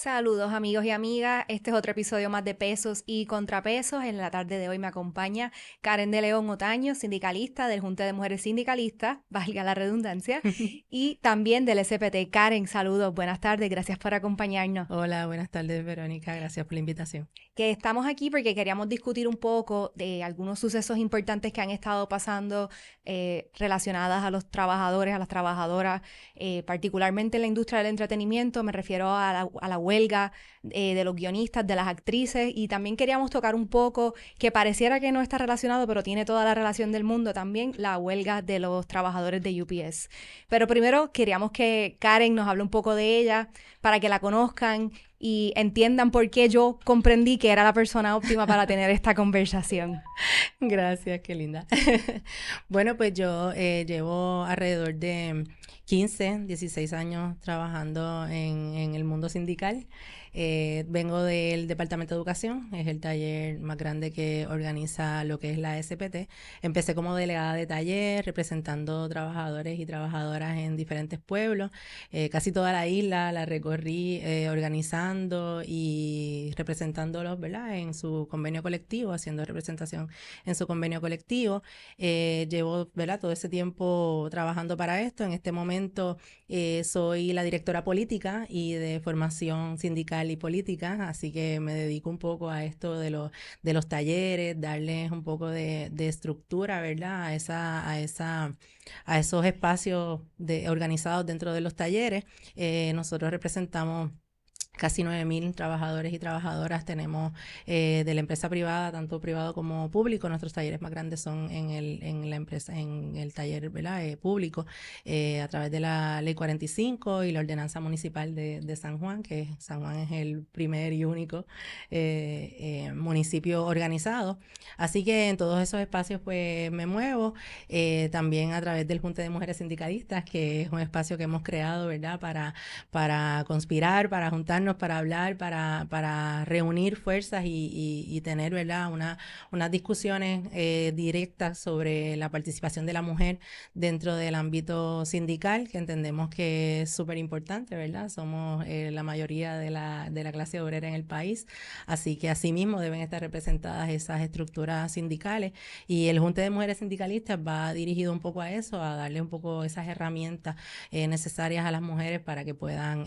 Saludos amigos y amigas, este es otro episodio más de Pesos y Contrapesos. En la tarde de hoy me acompaña Karen de León Otaño, sindicalista del Junta de Mujeres Sindicalistas, valga la redundancia, y también del SPT. Karen, saludos, buenas tardes, gracias por acompañarnos. Hola, buenas tardes, Verónica. Gracias por la invitación. Que estamos aquí porque queríamos discutir un poco de algunos sucesos importantes que han estado pasando relacionadas a los trabajadores, a las trabajadoras, particularmente en la industria del entretenimiento. Me refiero a la huelga de los guionistas, de las actrices, y también queríamos tocar un poco, que pareciera que no está relacionado, pero tiene toda la relación del mundo también, la huelga de los trabajadores de UPS. Pero primero queríamos que Karen nos hable un poco de ella para que la conozcan y entiendan por qué yo comprendí que era la persona óptima para tener esta conversación. Gracias, qué linda. Bueno, pues yo llevo alrededor de 15, 16 años trabajando en el mundo sindical. Vengo del Departamento de Educación, es el taller más grande que organiza lo que es la SPT. Empecé como delegada de taller, representando trabajadores y trabajadoras en diferentes pueblos. Casi toda la isla la recorrí organizando y representándolos, ¿verdad? En su convenio colectivo, haciendo representación en su convenio colectivo. Llevo, ¿verdad?, todo ese tiempo trabajando para esto. En este momento soy la directora política y de formación sindical y política, así que me dedico un poco a esto de los talleres, darles un poco de estructura, ¿verdad?, a esos espacios organizados dentro de los talleres. Nosotros representamos casi 9.000 trabajadores y trabajadoras tenemos de la empresa privada, tanto privado como público. Nuestros talleres más grandes son en la empresa, en el taller, ¿verdad?, público, a través de la Ley 45 y la Ordenanza Municipal de San Juan, que San Juan es el primer y único municipio organizado. Así que en todos esos espacios pues me muevo. También a través del Junta de Mujeres Sindicalistas, que es un espacio que hemos creado, ¿verdad?, para conspirar, para juntarnos, para hablar, para reunir fuerzas y tener, ¿verdad?, unas discusiones directas sobre la participación de la mujer dentro del ámbito sindical, que entendemos que es súper importante, ¿verdad? Somos la mayoría de la clase obrera en el país, así que asimismo deben estar representadas esas estructuras sindicales, y el Junta de Mujeres Sindicalistas va dirigido un poco a eso, a darle un poco esas herramientas necesarias a las mujeres para que puedan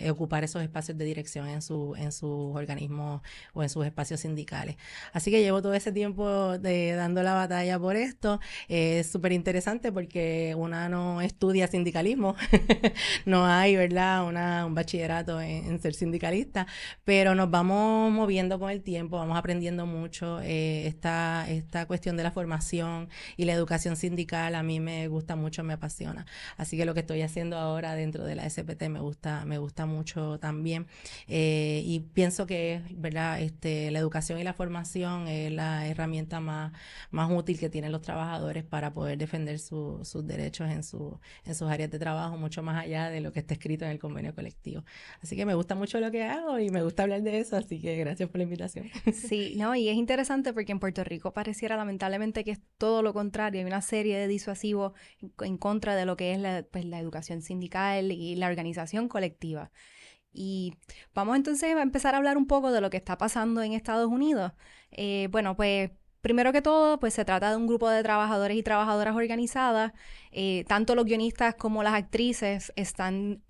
ocupar esos espacios de dirección en sus organismos o en sus espacios sindicales. Así que llevo todo ese tiempo dando la batalla por esto. Es súper interesante porque una no estudia sindicalismo, no hay, ¿verdad?, un bachillerato en ser sindicalista, pero nos vamos moviendo con el tiempo, vamos aprendiendo mucho. Esta cuestión de la formación y la educación sindical a mí me gusta mucho, me apasiona. Así que lo que estoy haciendo ahora dentro de la SPT me gusta mucho también. Y pienso que, ¿verdad?, la educación y la formación es la herramienta más útil que tienen los trabajadores para poder defender sus derechos en sus áreas de trabajo, mucho más allá de lo que está escrito en el convenio colectivo. Así que me gusta mucho lo que hago y me gusta hablar de eso, así que gracias por la invitación. Sí, no, y es interesante porque en Puerto Rico pareciera lamentablemente que es todo lo contrario. Hay una serie de disuasivos en contra de lo que es la educación sindical y la organización colectiva. Y vamos entonces a empezar a hablar un poco de lo que está pasando en Estados Unidos. Bueno, pues primero que todo, pues se trata de un grupo de trabajadores y trabajadoras organizadas. Tanto los guionistas como las actrices están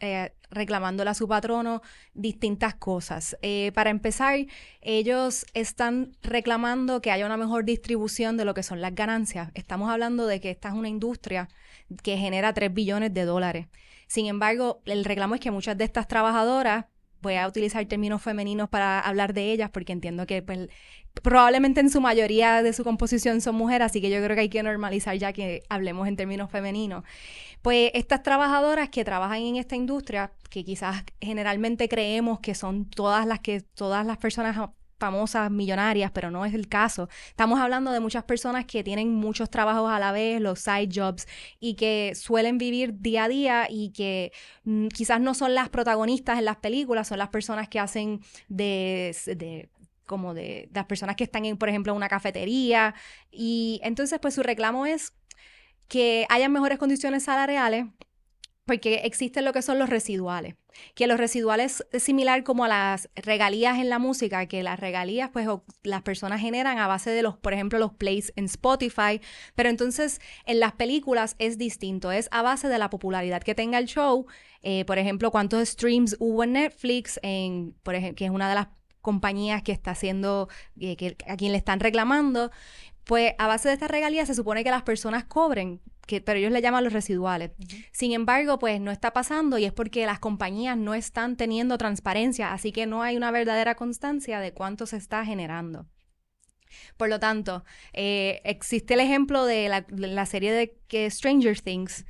reclamándole a su patrono distintas cosas. Para empezar, ellos están reclamando que haya una mejor distribución de lo que son las ganancias. Estamos hablando de que esta es una industria que genera 3 billones de dólares. Sin embargo, el reclamo es que muchas de estas trabajadoras, voy a utilizar términos femeninos para hablar de ellas porque entiendo que pues, probablemente en su mayoría de su composición son mujeres, así que yo creo que hay que normalizar ya que hablemos en términos femeninos. Pues estas trabajadoras que trabajan en esta industria, que quizás generalmente creemos que son todas las personas famosas, millonarias, pero no es el caso. Estamos hablando de muchas personas que tienen muchos trabajos a la vez, los side jobs, y que suelen vivir día a día y que quizás no son las protagonistas en las películas, son las personas que hacen como de las personas que están en, por ejemplo, una cafetería. Y entonces, pues su reclamo es que hayan mejores condiciones salariales, Porque existen lo que son los residuales, que los residuales es similar como a las regalías en la música, que las regalías pues las personas generan a base de por ejemplo, los plays en Spotify, pero entonces en las películas es distinto, es a base de la popularidad que tenga el show, por ejemplo, cuántos streams hubo en Netflix, por ejemplo, que es una de las compañías que está haciendo, a quien le están reclamando, pues a base de estas regalías se supone que las personas cobren, pero ellos le llaman los residuales. Sin embargo, pues no está pasando y es porque las compañías no están teniendo transparencia, así que no hay una verdadera constancia de cuánto se está generando. Por lo tanto, existe el ejemplo de la serie de Stranger Things,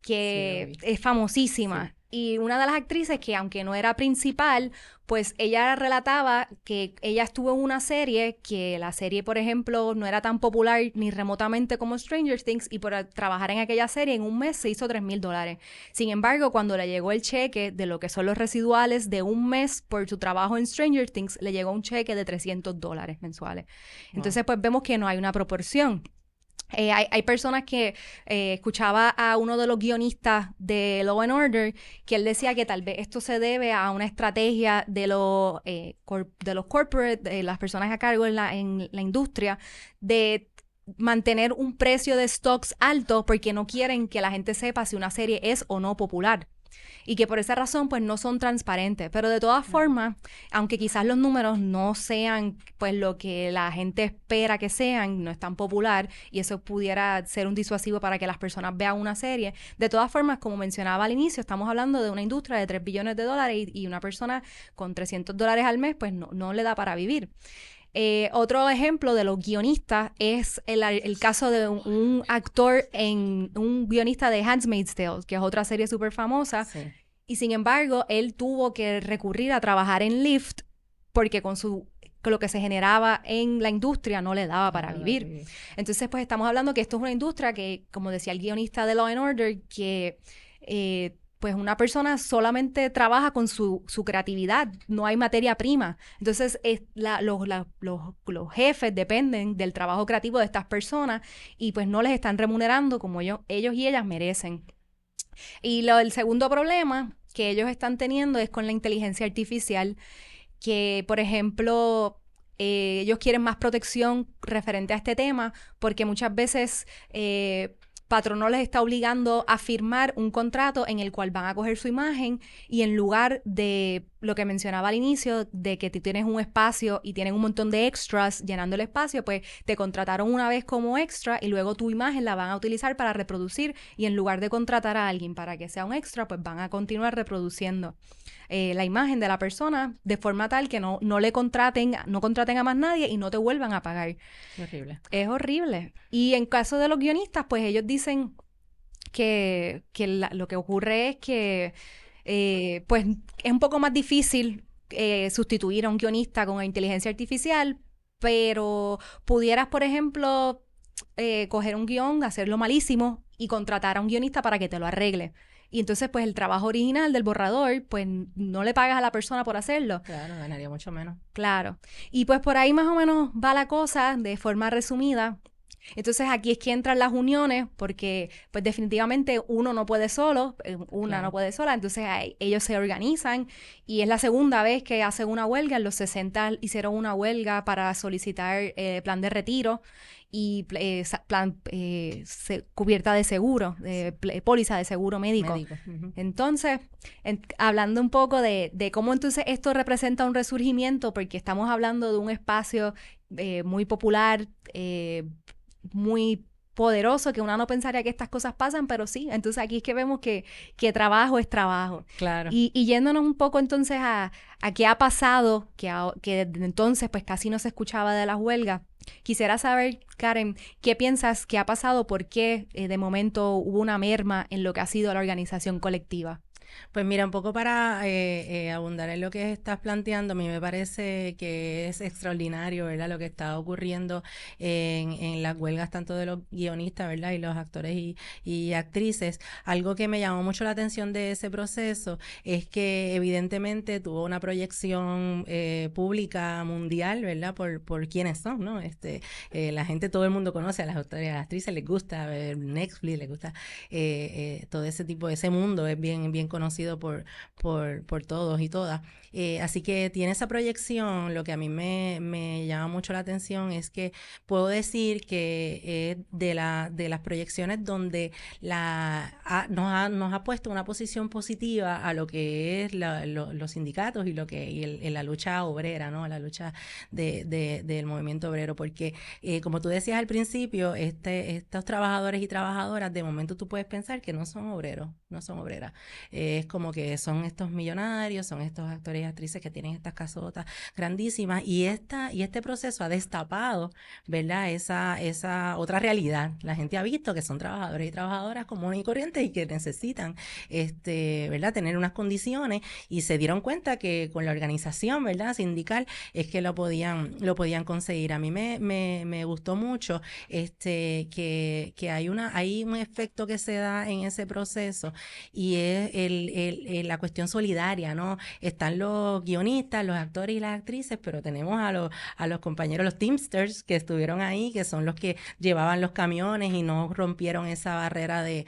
que es famosísima. Sí. Y una de las actrices que, aunque no era principal, pues ella relataba que ella estuvo en una serie, que la serie, por ejemplo, no era tan popular ni remotamente como Stranger Things, y por trabajar en aquella serie en un mes se hizo $3,000. Sin embargo, cuando le llegó el cheque de lo que son los residuales de un mes por su trabajo en Stranger Things, le llegó un cheque de $300 mensuales. Wow. Entonces, pues vemos que no hay una proporción. Hay personas que escuchaba a uno de los guionistas de Law & Order que él decía que tal vez esto se debe a una estrategia de los corporate, de las personas a cargo en la industria, de mantener un precio de stocks alto porque no quieren que la gente sepa si una serie es o no popular. Y que por esa razón pues no son transparentes, pero de todas formas, aunque quizás los números no sean pues lo que la gente espera que sean, no es tan popular y eso pudiera ser un disuasivo para que las personas vean una serie, de todas formas, como mencionaba al inicio, estamos hablando de una industria de $3 billones y una persona con $300 al mes pues no le da para vivir. Otro ejemplo de los guionistas es el caso de un actor, un guionista de Handmaid's Tale, que es otra serie súper famosa, sí. Y sin embargo, él tuvo que recurrir a trabajar en Lyft porque con lo que se generaba en la industria no le daba para vivir. Entonces, pues estamos hablando que esto es una industria que, como decía el guionista de Law & Order, que pues una persona solamente trabaja con su creatividad, no hay materia prima. Entonces, los jefes dependen del trabajo creativo de estas personas y pues no les están remunerando como ellos y ellas merecen. Y el segundo problema que ellos están teniendo es con la inteligencia artificial, que, por ejemplo, ellos quieren más protección referente a este tema porque muchas veces Patrono les está obligando a firmar un contrato en el cual van a coger su imagen y en lugar de lo que mencionaba al inicio, de que tú tienes un espacio y tienen un montón de extras llenando el espacio, pues te contrataron una vez como extra y luego tu imagen la van a utilizar para reproducir y en lugar de contratar a alguien para que sea un extra, pues van a continuar reproduciendo la imagen de la persona de forma tal que no contraten a más nadie y no te vuelvan a pagar. Es horrible. Es horrible. Y en caso de los guionistas, pues ellos dicen que lo que ocurre es que pues es un poco más difícil sustituir a un guionista con inteligencia artificial, pero pudieras, por ejemplo, coger un guión, hacerlo malísimo y contratar a un guionista para que te lo arregle. Y entonces, pues, el trabajo original del borrador, pues, no le pagas a la persona por hacerlo. Claro, ganaría mucho menos. Claro. Y pues por ahí más o menos va la cosa de forma resumida. Entonces aquí es que entran las uniones porque pues definitivamente uno no puede solo, una no puede sola, entonces ellos se organizan y es la segunda vez que hacen una huelga. En los 60 hicieron una huelga para solicitar plan de retiro y cubierta de seguro, póliza de seguro médico. Uh-huh. Entonces, hablando un poco de cómo entonces esto representa un resurgimiento, porque estamos hablando de un espacio muy popular, muy poderoso, que uno no pensaría que estas cosas pasan, pero sí. Entonces aquí es que vemos que trabajo es trabajo. Claro. Y yéndonos un poco entonces a qué ha pasado, que desde entonces pues casi no se escuchaba de las huelgas. Quisiera saber, Karen, ¿qué piensas que ha pasado? ¿Por qué de momento hubo una merma en lo que ha sido la organización colectiva? Pues mira, un poco para abundar en lo que estás planteando, a mí me parece que es extraordinario, ¿verdad? Lo que está ocurriendo en las huelgas tanto de los guionistas, ¿verdad? Y los actores y actrices. Algo que me llamó mucho la atención de ese proceso es que evidentemente tuvo una proyección pública mundial, ¿verdad? Por quiénes son, ¿no? La gente, todo el mundo conoce a las actores y a las actrices, les gusta ver Netflix, les gusta todo ese tipo, ese mundo es bien conocido por todos y todas. Así que tiene esa proyección. Lo que a mí me llama mucho la atención es que puedo decir que es de las proyecciones donde nos ha puesto una posición positiva a lo que es los sindicatos y la lucha obrera, ¿no? La lucha del movimiento obrero, porque como tú decías al principio, estos trabajadores y trabajadoras, de momento tú puedes pensar que no son obreros, no son obreras. Es como que son estos millonarios, son estos actores y actrices que tienen estas casotas grandísimas y este proceso ha destapado, ¿verdad? Esa otra realidad. La gente ha visto que son trabajadores y trabajadoras comunes y corrientes y que necesitan, ¿verdad? Tener unas condiciones y se dieron cuenta que con la organización, ¿verdad? Sindical es que lo podían conseguir. A mí me gustó mucho que hay un efecto que se da en ese proceso y es la cuestión solidaria, ¿no? Están los guionistas, los actores y las actrices, pero tenemos a los compañeros, los Teamsters que estuvieron ahí, que son los que llevaban los camiones y no rompieron esa barrera de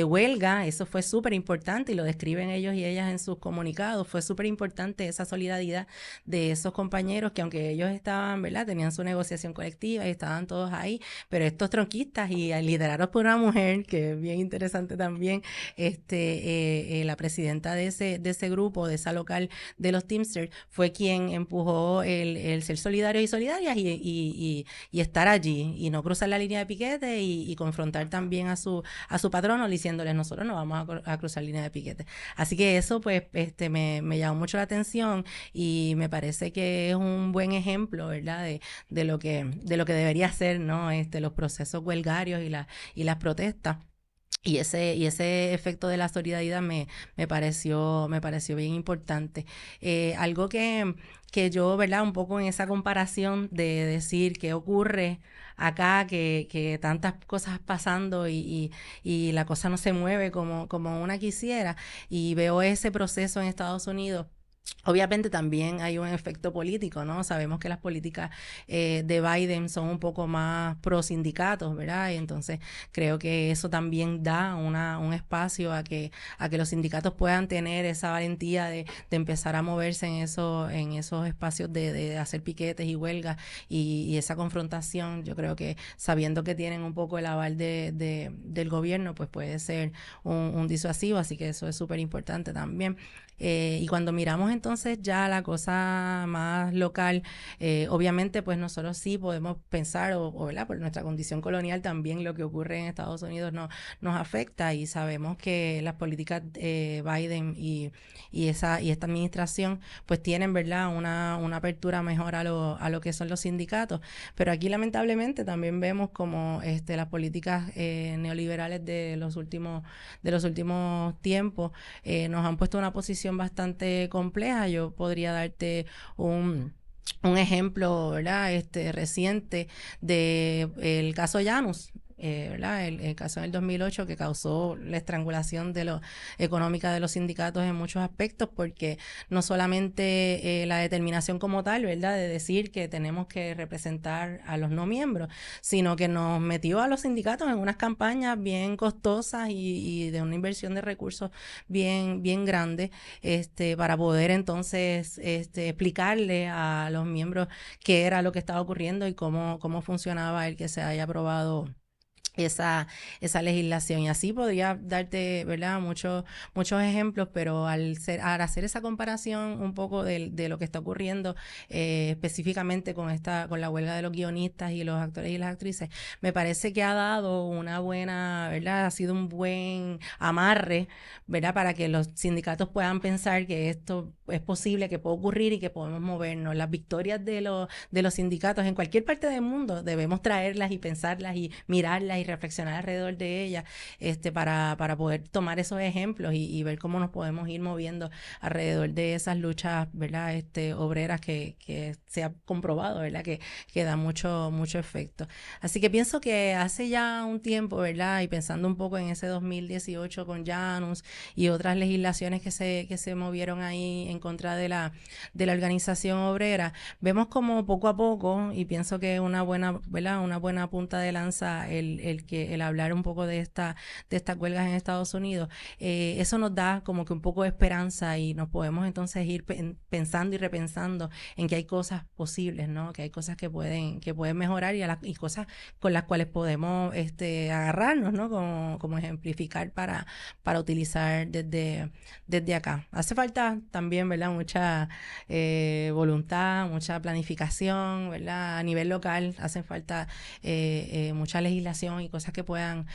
huelga. Eso fue súper importante y lo describen ellos y ellas en sus comunicados. Fue súper importante esa solidaridad de esos compañeros que aunque ellos estaban, ¿verdad? Tenían su negociación colectiva y estaban todos ahí, pero estos tronquistas y liderados por una mujer, que es bien interesante también, la presidenta de ese grupo, de esa local de los Teamsters, fue quien empujó el ser solidarios y solidarias y estar allí y no cruzar la línea de piquete y confrontar también a su patrono diciéndoles nosotros no vamos a cruzar línea de piquete. Así que eso pues me llamó mucho la atención y me parece que es un buen ejemplo, ¿verdad? De lo que debería ser, ¿no? Los procesos huelgarios y las protestas. Y ese efecto de la solidaridad me pareció bien importante. Algo que yo, ¿verdad? Un poco en esa comparación de decir qué ocurre acá, que tantas cosas pasando y la cosa no se mueve como una quisiera, y veo ese proceso en Estados Unidos. Obviamente también hay un efecto político, ¿no? Sabemos que las políticas de Biden son un poco más pro sindicatos, ¿verdad? Y entonces creo que eso también da un espacio a que los sindicatos puedan tener esa valentía de empezar a moverse en esos espacios de hacer piquetes y huelgas y esa confrontación. Yo creo que sabiendo que tienen un poco el aval del gobierno, pues puede ser un disuasivo, así que eso es súper importante también. Y cuando miramos entonces ya la cosa más local, obviamente pues nosotros sí podemos pensar, ¿verdad? Por nuestra condición colonial también lo que ocurre en Estados Unidos nos afecta y sabemos que las políticas Biden y esta administración pues tienen, ¿verdad? Una apertura mejor a lo que son los sindicatos, pero aquí lamentablemente también vemos como las políticas neoliberales de los últimos tiempos nos han puesto una posición bastante compleja. Yo podría darte un ejemplo, ¿verdad? Reciente de el caso Janus. ¿Verdad? El caso del 2008 que causó la estrangulación económica de los sindicatos en muchos aspectos, porque no solamente la determinación como tal, ¿verdad? De decir que tenemos que representar a los no miembros, sino que nos metió a los sindicatos en unas campañas bien costosas y de una inversión de recursos bien grande, para poder entonces explicarle a los miembros qué era lo que estaba ocurriendo y cómo funcionaba el que se haya aprobado esa legislación. Y así podría darte, ¿verdad? Muchos ejemplos, pero al hacer esa comparación un poco de lo que está ocurriendo específicamente con la huelga de los guionistas y los actores y las actrices, me parece que ha dado una buena, ¿verdad? Ha sido un buen amarre, ¿verdad? Para que los sindicatos puedan pensar que esto es posible, que puede ocurrir y que podemos movernos. Las victorias de los sindicatos en cualquier parte del mundo debemos traerlas y pensarlas y mirarlas y reflexionar alrededor de ella, para poder tomar esos ejemplos y ver cómo nos podemos ir moviendo alrededor de esas luchas, ¿verdad? Obreras que se ha comprobado, ¿verdad? Que da mucho efecto. Así que pienso que hace ya un tiempo, ¿verdad? Y pensando un poco en ese 2018 con Janus y otras legislaciones que se movieron ahí en contra de la organización obrera, vemos como poco a poco, y pienso que una buena, ¿verdad? Una buena punta de lanza el hablar un poco de estas huelgas en Estados Unidos, eso nos da como que un poco de esperanza y nos podemos entonces ir pensando y repensando en que hay cosas posibles, ¿no? Que hay cosas que pueden mejorar y cosas con las cuales podemos agarrarnos, ¿no? Como ejemplificar para utilizar desde acá. Hace falta también, ¿verdad? Mucha voluntad, mucha planificación, ¿verdad? A nivel local hacen falta mucha legislación y cosas que puedan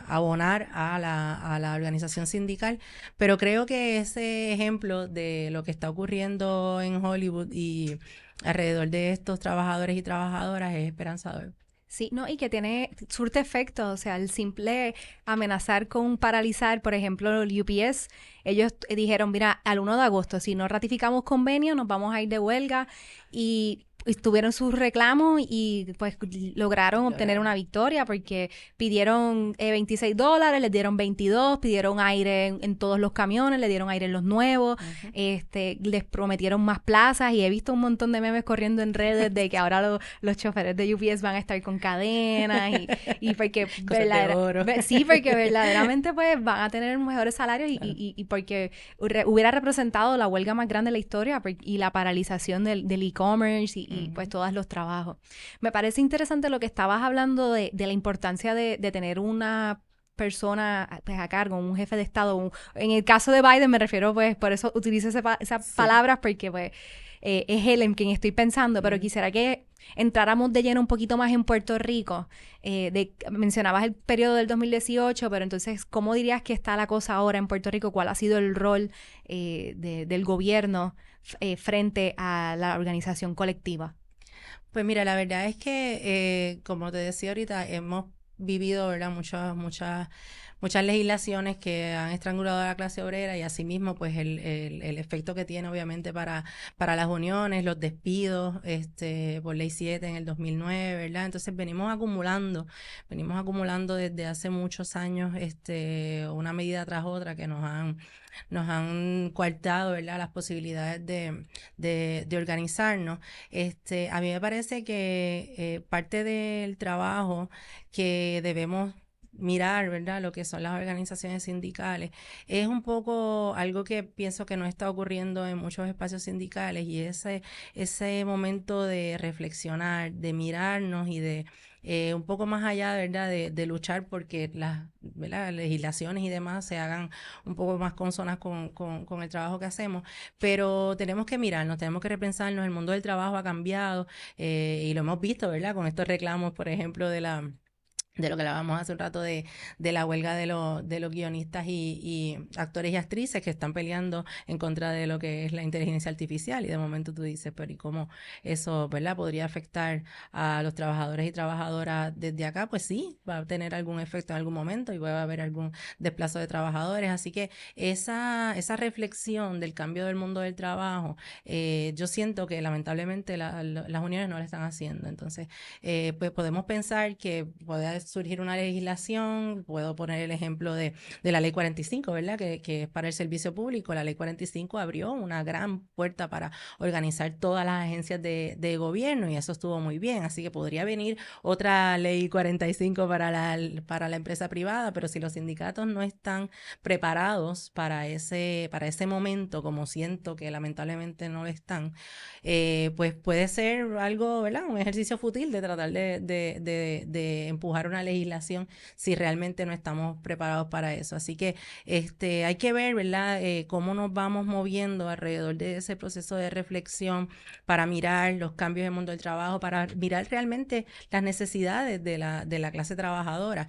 abonar a la organización sindical, pero creo que ese ejemplo de lo que está ocurriendo en Hollywood y alrededor de estos trabajadores y trabajadoras es esperanzador. Sí, no, y que surte efecto, o sea, el simple amenazar con paralizar, por ejemplo, el UPS, ellos dijeron, mira, al 1 de agosto, si no ratificamos convenio, nos vamos a ir de huelga, y tuvieron sus reclamos y pues lograron obtener una victoria porque pidieron $26, les dieron 22, pidieron aire en todos los camiones, le dieron aire en los nuevos, les prometieron más plazas y he visto un montón de memes corriendo en redes de que ahora los choferes de UPS van a estar con cadenas y porque sí, porque verdaderamente pues van a tener mejores salarios y porque hubiera representado la huelga más grande de la historia y la paralización del e-commerce y pues todos los trabajos. Me parece interesante lo que estabas hablando de la importancia de tener una persona pues a cargo, un jefe de Estado. En el caso de Biden me refiero, pues, por eso utilizo esas palabras, porque pues es él en quien estoy pensando, pero quisiera que entráramos de lleno un poquito más en Puerto Rico. Mencionabas el periodo del 2018, pero entonces, ¿cómo dirías que está la cosa ahora en Puerto Rico? ¿Cuál ha sido el rol del gobierno frente a la organización colectiva? Pues mira, la verdad es que, como te decía ahorita, hemos vivido, ¿verdad? Muchas legislaciones que han estrangulado a la clase obrera y asimismo pues el efecto que tiene obviamente para las uniones, los despidos por ley 7 en el 2009, ¿verdad? Entonces venimos acumulando desde hace muchos años una medida tras otra que nos han coartado, ¿verdad? Las posibilidades de organizarnos. A mí me parece que parte del trabajo que debemos mirar, ¿verdad?, lo que son las organizaciones sindicales, es un poco algo que pienso que no está ocurriendo en muchos espacios sindicales y ese momento de reflexionar, de mirarnos y de un poco más allá, ¿verdad?, de luchar porque ¿verdad?, legislaciones y demás se hagan un poco más consonas con el trabajo que hacemos, pero tenemos que mirarnos, tenemos que repensarnos, el mundo del trabajo ha cambiado y lo hemos visto, ¿verdad?, con estos reclamos, por ejemplo, de lo que hablábamos hace un rato de la huelga de los guionistas y actores y actrices que están peleando en contra de lo que es la inteligencia artificial y de momento tú dices, pero ¿y cómo eso, verdad, podría afectar a los trabajadores y trabajadoras desde acá? Pues sí, va a tener algún efecto en algún momento y va a haber algún desplazo de trabajadores, así que esa reflexión del cambio del mundo del trabajo, yo siento que lamentablemente las uniones no la están haciendo, entonces pues podemos pensar que puede surgir una legislación, puedo poner el ejemplo de la ley 45, ¿verdad? Que es para el servicio público. La ley 45 abrió una gran puerta para organizar todas las agencias de gobierno y eso estuvo muy bien, así que podría venir otra ley 45 para la empresa privada, pero si los sindicatos no están preparados para ese momento, como siento que lamentablemente no lo están, pues puede ser algo, ¿verdad? Un ejercicio fútil de tratar de empujar una legislación si realmente no estamos preparados para eso. Así que hay que ver, ¿verdad?, cómo nos vamos moviendo alrededor de ese proceso de reflexión para mirar los cambios en el mundo del trabajo, para mirar realmente las necesidades de la clase trabajadora.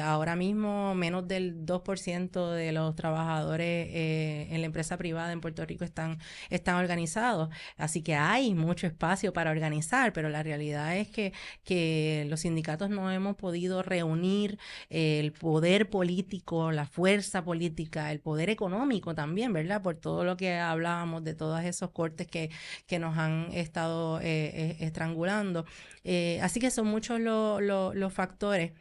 Ahora mismo menos del 2% de los trabajadores en la empresa privada en Puerto Rico están organizados. Así que hay mucho espacio para organizar, pero la realidad es que los sindicatos no hemos podido reunir el poder político, la fuerza política, el poder económico también, ¿verdad? Por todo lo que hablábamos de todos esos cortes que nos han estado estrangulando. Así que son muchos los factores.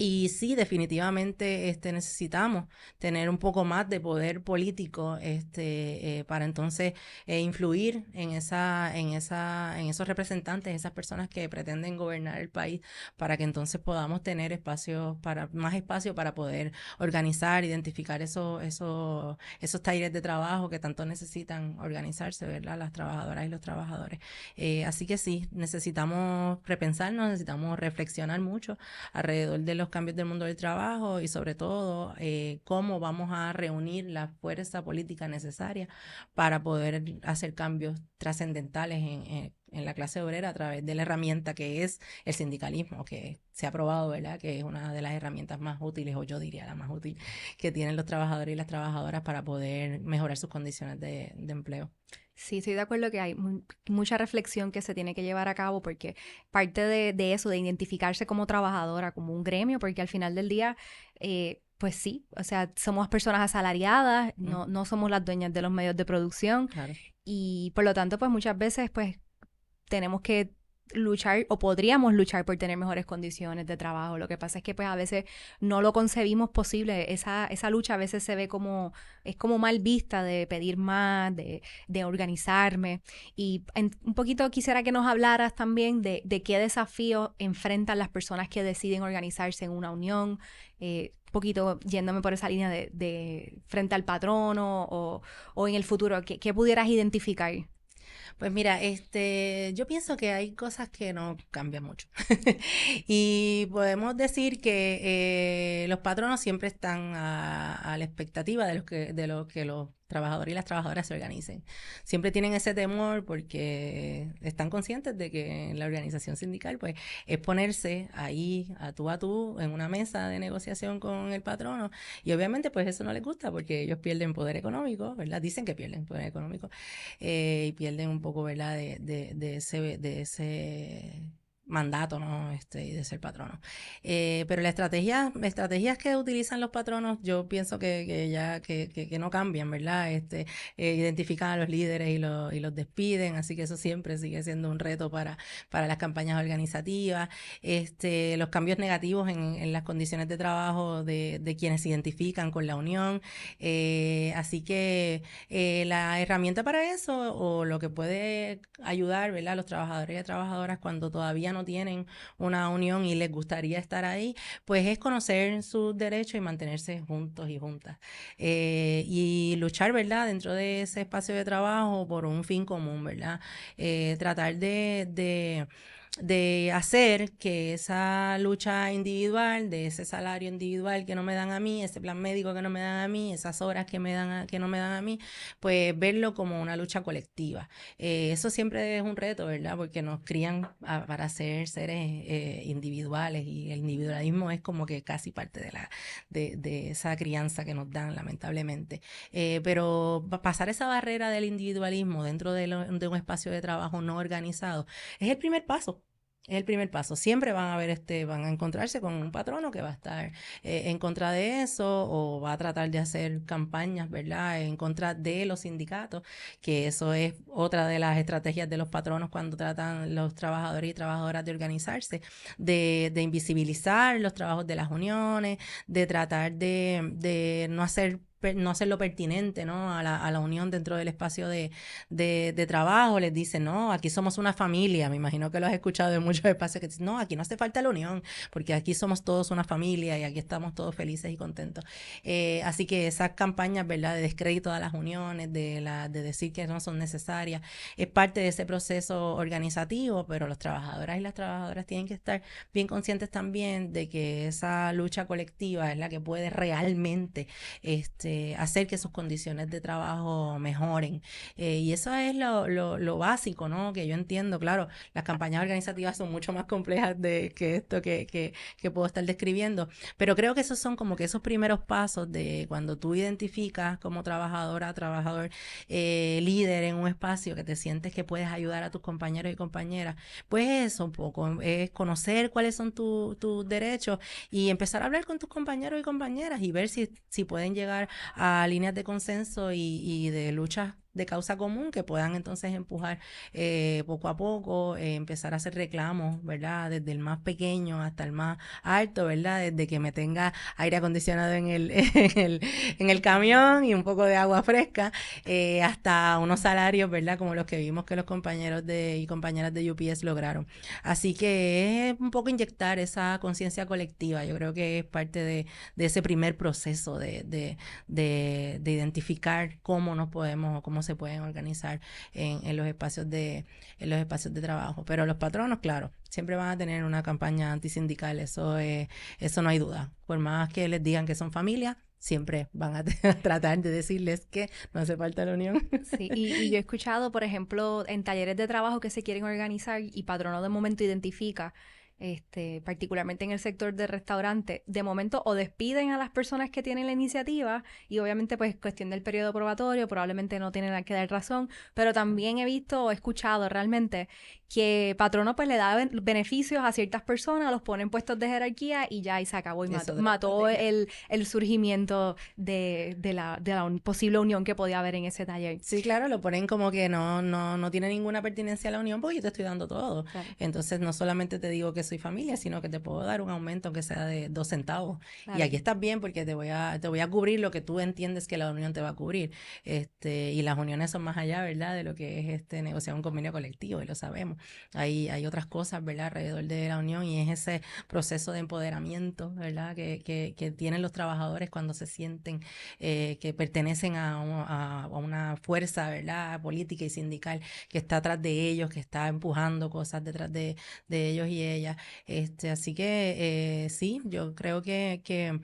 Y sí, definitivamente necesitamos tener un poco más de poder político para entonces influir en esos representantes, esas personas que pretenden gobernar el país, para que entonces podamos tener más espacio para poder organizar, identificar esos talleres de trabajo que tanto necesitan organizarse, ¿verdad? Las trabajadoras y los trabajadores. Así que sí, necesitamos repensarnos, necesitamos reflexionar mucho alrededor de los cambios del mundo del trabajo y sobre todo cómo vamos a reunir la fuerza política necesaria para poder hacer cambios trascendentales en la clase obrera a través de la herramienta que es el sindicalismo, que se ha probado, ¿verdad?, que es una de las herramientas más útiles, o yo diría la más útil, que tienen los trabajadores y las trabajadoras para poder mejorar sus condiciones de empleo. Sí, estoy de acuerdo que hay mucha reflexión que se tiene que llevar a cabo, porque parte de eso, de identificarse como trabajadora, como un gremio, porque al final del día, pues sí, o sea, somos personas asalariadas, no somos las dueñas de los medios de producción, Claro. y por lo tanto, pues muchas veces, pues tenemos que luchar o podríamos luchar por tener mejores condiciones de trabajo. Lo que pasa es que pues a veces no lo concebimos posible. Esa lucha a veces se ve como, es como mal vista, de pedir más, de organizarme. Y un poquito quisiera que nos hablaras también de qué desafíos enfrentan las personas que deciden organizarse en una unión, un poquito yéndome por esa línea de frente al patrono o en el futuro, ¿qué pudieras identificar? Pues mira, yo pienso que hay cosas que no cambian mucho. Y podemos decir que los patronos siempre están a la expectativa de lo que los trabajadores y las trabajadoras se organicen. Siempre tienen ese temor porque están conscientes de que la organización sindical pues es ponerse ahí a tú en una mesa de negociación con el patrono, y obviamente pues eso no les gusta porque ellos pierden poder económico, ¿verdad? Dicen que pierden poder económico, y pierden un poco, ¿verdad?, de ese mandato, ¿no?, y de ser patrono. Pero las estrategias que utilizan los patronos, yo pienso que no cambian, ¿verdad? Identifican a los líderes y los despiden, así que eso siempre sigue siendo un reto para las campañas organizativas. Los cambios negativos en las condiciones de trabajo de quienes se identifican con la unión. Así que la herramienta para eso, o lo que puede ayudar, ¿verdad?, a los trabajadores y trabajadoras cuando todavía no tienen una unión y les gustaría estar ahí, pues es conocer sus derechos y mantenerse juntos y juntas. Y luchar, ¿verdad?, dentro de ese espacio de trabajo por un fin común, ¿verdad? Tratar de hacer que esa lucha individual, de ese salario individual que no me dan a mí, ese plan médico que no me dan a mí, esas horas que no me dan a mí, pues verlo como una lucha colectiva. Eso siempre es un reto, ¿verdad? Porque nos crían para ser seres individuales, y el individualismo es como que casi parte de esa crianza que nos dan, lamentablemente. Pero pasar esa barrera del individualismo dentro de un espacio de trabajo no organizado es el primer paso. Es el primer paso. Siempre van a encontrarse con un patrono que va a estar en contra de eso, o va a tratar de hacer campañas, ¿verdad?, en contra de los sindicatos, que eso es otra de las estrategias de los patronos cuando tratan los trabajadores y trabajadoras de organizarse, de invisibilizar los trabajos de las uniones, de tratar de no hacerlo pertinente, ¿no?, a la unión dentro del espacio de trabajo. Les dicen, no, aquí somos una familia. Me imagino que lo has escuchado en muchos espacios, que dicen, no, aquí no hace falta la unión, porque aquí somos todos una familia y aquí estamos todos felices y contentos. Así que esas campañas, ¿verdad?, de descrédito a las uniones, de decir que no son necesarias, es parte de ese proceso organizativo, pero los trabajadores y las trabajadoras tienen que estar bien conscientes también de que esa lucha colectiva es la que puede realmente hacer que sus condiciones de trabajo mejoren. Y eso es lo básico, ¿no? Que yo entiendo, claro, las campañas organizativas son mucho más complejas que esto que puedo estar describiendo, pero creo que esos son como que esos primeros pasos de cuando tú identificas como trabajadora, trabajador, líder en un espacio, que te sientes que puedes ayudar a tus compañeros y compañeras, pues eso un poco, es conocer cuáles son tus derechos y empezar a hablar con tus compañeros y compañeras y ver si pueden llegar a líneas de consenso y de luchas de causa común que puedan entonces empujar poco a poco, empezar a hacer reclamos, ¿verdad? Desde el más pequeño hasta el más alto, ¿verdad? Desde que me tenga aire acondicionado en el camión y un poco de agua fresca, hasta unos salarios, ¿verdad? Como los que vimos que los compañeros y compañeras de UPS lograron. Así que es un poco inyectar esa conciencia colectiva. Yo creo que es parte de ese primer proceso de identificar cómo nos podemos o cómo se pueden organizar en los espacios de trabajo. Pero los patronos, claro, siempre van a tener una campaña antisindical, eso no hay duda. Por más que les digan que son familia, siempre van a tratar de decirles que no hace falta la unión. Sí, y yo he escuchado, por ejemplo, en talleres de trabajo que se quieren organizar y patrono de momento identifica, particularmente en el sector de restaurante, de momento o despiden a las personas que tienen la iniciativa y obviamente pues cuestión del periodo probatorio, probablemente no tienen que dar razón, pero también he visto o escuchado realmente que patrono pues le da beneficios a ciertas personas, los pone en puestos de jerarquía y ya y se acabó y mató el surgimiento de la posible unión que podía haber en ese taller. Sí, claro, lo ponen como que no tiene ninguna pertinencia a la unión porque yo te estoy dando todo. Claro. Entonces no solamente te digo que soy familia, sino que te puedo dar un aumento aunque sea de 2 centavos. Claro. Y aquí estás bien porque te voy a cubrir lo que tú entiendes que la unión te va a cubrir. Y las uniones son más allá, ¿verdad? De lo que es negociar un convenio colectivo, y lo sabemos. Hay otras cosas, ¿verdad? Alrededor de la unión, y es ese proceso de empoderamiento, ¿verdad? Que tienen los trabajadores cuando se sienten que pertenecen a una fuerza, ¿verdad? Política y sindical que está atrás de ellos, que está empujando cosas detrás de ellos y ellas. Así que sí, yo creo que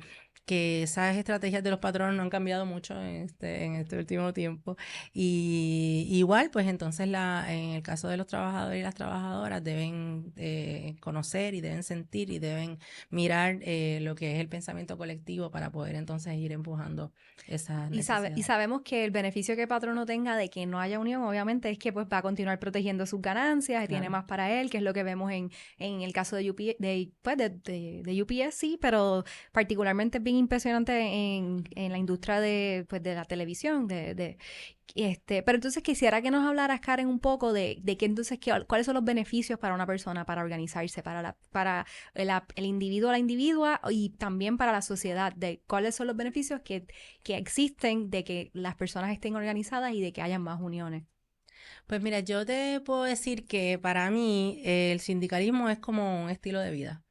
esas estrategias de los patronos no han cambiado mucho en este último tiempo. Y igual, pues entonces en el caso de los trabajadores y las trabajadoras deben conocer y deben sentir y deben mirar lo que es el pensamiento colectivo para poder entonces ir empujando esas necesidades. Y sabemos que el beneficio que el patrono tenga de que no haya unión, obviamente, es que pues va a continuar protegiendo sus ganancias, claro, tiene más para él, que es lo que vemos en el caso de UPS, sí, pero particularmente es bien impresionante en la industria de la televisión, pero entonces quisiera que nos hablaras, Karen, un poco de que entonces cuáles son los beneficios para una persona para organizarse, para el individuo, la individua y también para la sociedad, de cuáles son los beneficios que existen de que las personas estén organizadas y de que hayan más uniones. Pues mira, yo te puedo decir que para mí el sindicalismo es como un estilo de vida.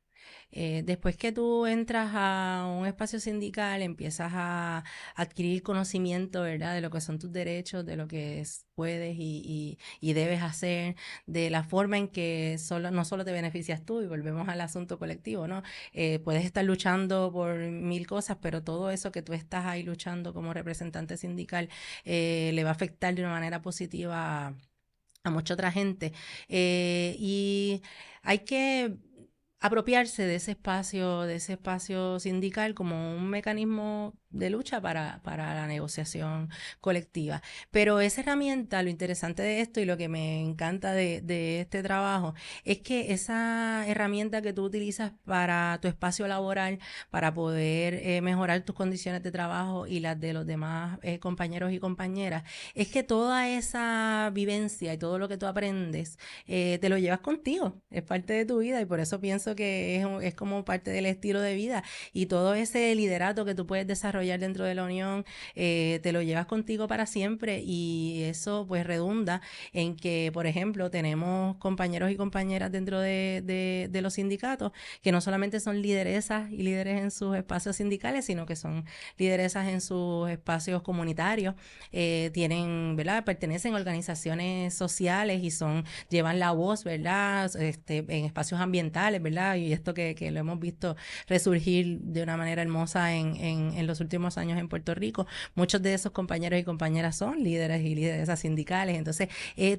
Después que tú entras a un espacio sindical, empiezas a adquirir conocimiento, ¿verdad? De lo que son tus derechos, de lo que puedes y debes hacer, de la forma en que no solo te beneficias tú, y volvemos al asunto colectivo, ¿no? Puedes estar luchando por 1000 cosas, pero todo eso que tú estás ahí luchando como representante sindical le va a afectar de una manera positiva a mucha otra gente. Y hay que apropiarse de ese espacio sindical como un mecanismo de lucha para la negociación colectiva. Pero esa herramienta, lo interesante de esto y lo que me encanta de este trabajo, es que esa herramienta que tú utilizas para tu espacio laboral, para poder mejorar tus condiciones de trabajo y las de los demás compañeros y compañeras, es que toda esa vivencia y todo lo que tú aprendes, te lo llevas contigo, es parte de tu vida, y por eso pienso que es como parte del estilo de vida, y todo ese liderato que tú puedes desarrollar dentro de la unión, te lo llevas contigo para siempre, y eso pues redunda en que, por ejemplo, tenemos compañeros y compañeras dentro de los sindicatos que no solamente son lideresas y líderes en sus espacios sindicales, sino que son lideresas en sus espacios comunitarios, tienen, ¿verdad? Pertenecen a organizaciones sociales y llevan la voz, ¿verdad? En espacios ambientales, ¿verdad? Y esto que lo hemos visto resurgir de una manera hermosa en los últimos últimos años en Puerto Rico. Muchos de esos compañeros y compañeras son líderes y lideresas sindicales. Entonces,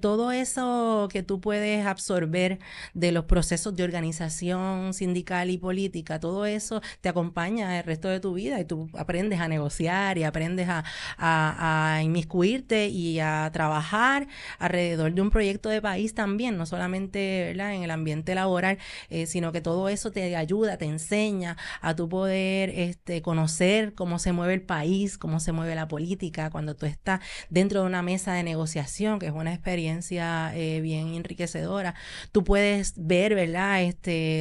todo eso que tú puedes absorber de los procesos de organización sindical y política, todo eso te acompaña el resto de tu vida y tú aprendes a negociar y aprendes a inmiscuirte y a trabajar alrededor de un proyecto de país también, no solamente, ¿verdad?, en el ambiente laboral, sino que todo eso te ayuda, te enseña a tu poder conocer cómo se mueve el país, cómo se mueve la política, cuando tú estás dentro de una mesa de negociación, que es una experiencia bien enriquecedora. Tú puedes ver, ¿verdad?,